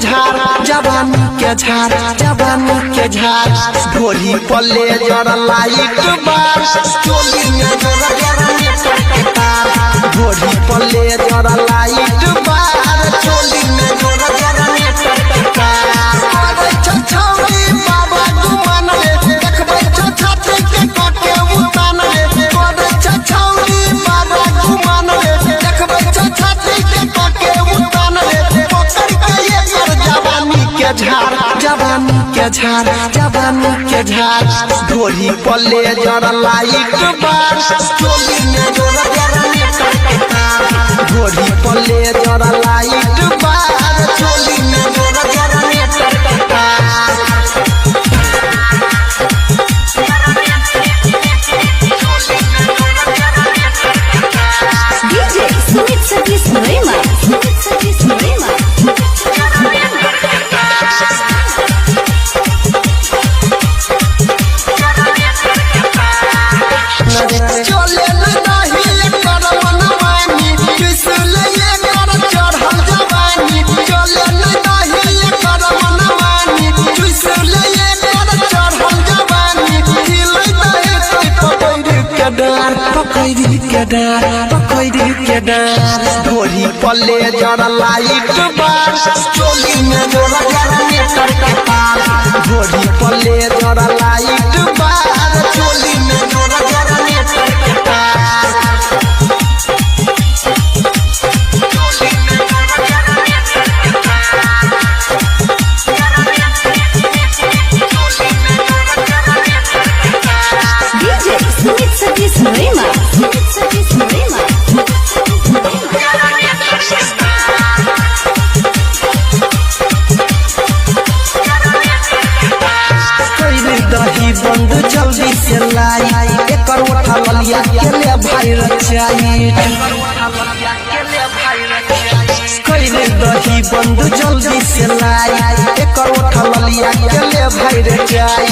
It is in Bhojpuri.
झार जवानी के झार जवानी के झार ढोली पल्ले जरा लाइट बार चोली में जरा जरा तार ढोली पल्ले जरा लाइट बार चोली में जरा जरा तार छछौरी बाबा गुमान रे देखबै छछाती के कटे उतान रे कोरे छछौरी बाबा गुमान रे देखबै छछाती के कटे उतान रे पकड़ के ये कर जवानी के झार जवानी के झार जवानी के झार ढोली पल्ले जरा लाइट बार चोली में जरा जरा तार ढोली पल्ले जरा लाइट बार चोली में जरा जरा DJ Sumit Satish Noema. Sumit Satish Noema. चले नहीं कर मनमानी किसले ये कर चढ़ल जवानी चले नहीं कर मनमानी किसले ये कर चढ़ल जवानी हिलै दे पकड़ के डार पकड़ के डार पकड़ के डार ढोली पल्ले जरा लाइट बार चोली में जरा जरा तार ढोली पल्ले जरा लाइट बार चोली में जरा जरा DJ Sumit Satish Noema. Sumit Satish Noema. दही बंद जल्दी से लाई एकर उठा लिया के ले भाई रचाई कइले दही बंद जल्दी से लाई एकर उठा लिया के ले भाई रचाई